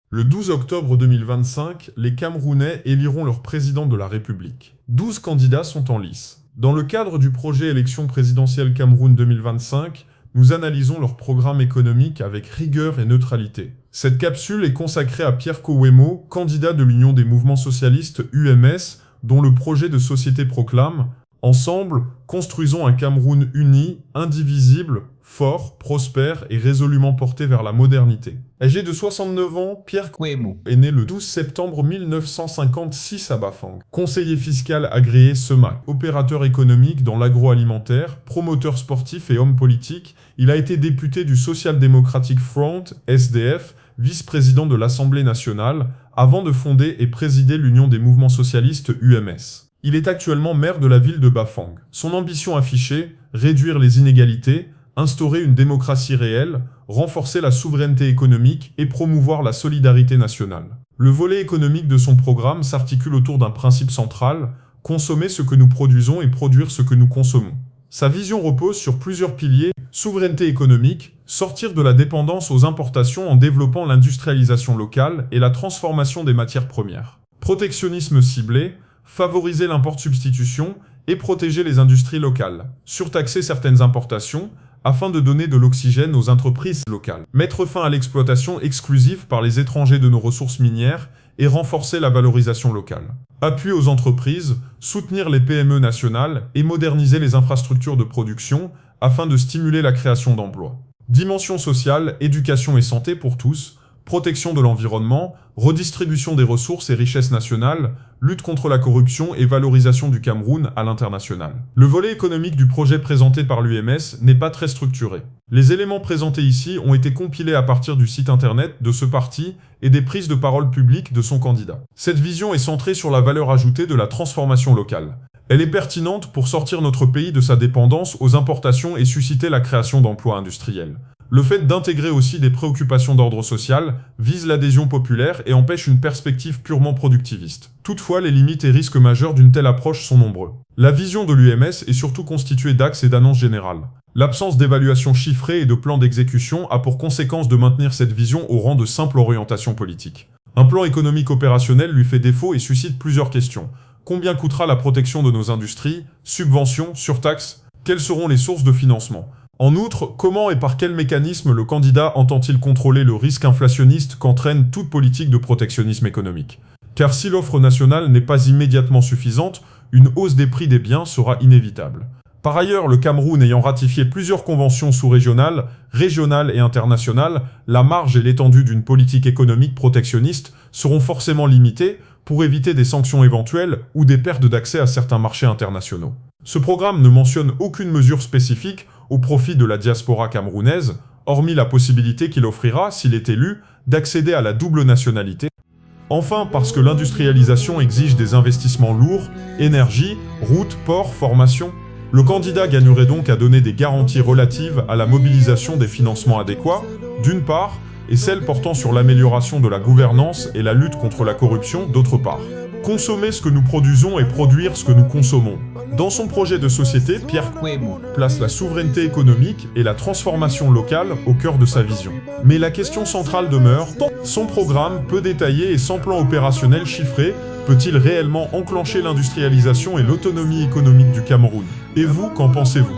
Le 12 octobre 2025, les Camerounais éliront leur président de la République. 12 candidats sont en lice. Dans le cadre du projet élection présidentielle Cameroun 2025, nous analysons leur programme économique avec rigueur et neutralité. Cette capsule est consacrée à Pierre Kouemo, candidat de l'Union des mouvements socialistes UMS, dont le projet de société proclame « Ensemble, construisons un Cameroun uni, indivisible, fort, prospère et résolument porté vers la modernité ». Âgé de 69 ans, Pierre Kouemo est né le 12 septembre 1956 à Bafang. Conseiller fiscal agréé SEMAC, opérateur économique dans l'agroalimentaire, promoteur sportif et homme politique, il a été député du Social Democratic Front, SDF, vice-président de l'Assemblée nationale, avant de fonder et présider l'Union des mouvements socialistes UMS. Il est actuellement maire de la ville de Bafang. Son ambition affichée, réduire les inégalités, instaurer une démocratie réelle, renforcer la souveraineté économique et promouvoir la solidarité nationale. Le volet économique de son programme s'articule autour d'un principe central, consommer ce que nous produisons et produire ce que nous consommons. Sa vision repose sur plusieurs piliers, souveraineté économique, sortir de la dépendance aux importations en développant l'industrialisation locale et la transformation des matières premières. Protectionnisme ciblé, favoriser l'import-substitution et protéger les industries locales. Surtaxer certaines importations afin de donner de l'oxygène aux entreprises locales. Mettre fin à l'exploitation exclusive par les étrangers de nos ressources minières et renforcer la valorisation locale. Appui aux entreprises, soutenir les PME nationales et moderniser les infrastructures de production afin de stimuler la création d'emplois. Dimension sociale, éducation et santé pour tous, protection de l'environnement, redistribution des ressources et richesses nationales, lutte contre la corruption et valorisation du Cameroun à l'international. Le volet économique du projet présenté par l'UMS n'est pas très structuré. Les éléments présentés ici ont été compilés à partir du site internet de ce parti et des prises de parole publiques de son candidat. Cette vision est centrée sur la valeur ajoutée de la transformation locale. Elle est pertinente pour sortir notre pays de sa dépendance aux importations et susciter la création d'emplois industriels. Le fait d'intégrer aussi des préoccupations d'ordre social vise l'adhésion populaire et empêche une perspective purement productiviste. Toutefois, les limites et risques majeurs d'une telle approche sont nombreux. La vision de l'UMS est surtout constituée d'axes et d'annonces générales. L'absence d'évaluation chiffrée et de plan d'exécution a pour conséquence de maintenir cette vision au rang de simple orientation politique. Un plan économique opérationnel lui fait défaut et suscite plusieurs questions. Combien coûtera la protection de nos industries? Subventions? Surtaxes? Quelles seront les sources de financement? En outre, comment et par quel mécanisme le candidat entend-il contrôler le risque inflationniste qu'entraîne toute politique de protectionnisme économique? Car si l'offre nationale n'est pas immédiatement suffisante, une hausse des prix des biens sera inévitable. Par ailleurs, le Cameroun ayant ratifié plusieurs conventions sous-régionales, régionales et internationales, la marge et l'étendue d'une politique économique protectionniste seront forcément limitées pour éviter des sanctions éventuelles ou des pertes d'accès à certains marchés internationaux. Ce programme ne mentionne aucune mesure spécifique au profit de la diaspora camerounaise, hormis la possibilité qu'il offrira, s'il est élu, d'accéder à la double nationalité. Enfin, parce que l'industrialisation exige des investissements lourds, énergie, routes, ports, formation, le candidat gagnerait donc à donner des garanties relatives à la mobilisation des financements adéquats, d'une part, et celles portant sur l'amélioration de la gouvernance et la lutte contre la corruption, d'autre part. Consommer ce que nous produisons et produire ce que nous consommons. Dans son projet de société, Pierre Kouemo place la souveraineté économique et la transformation locale au cœur de sa vision. Mais la question centrale demeure, son programme peu détaillé et sans plan opérationnel chiffré peut-il réellement enclencher l'industrialisation et l'autonomie économique du Cameroun? Et vous, qu'en pensez-vous?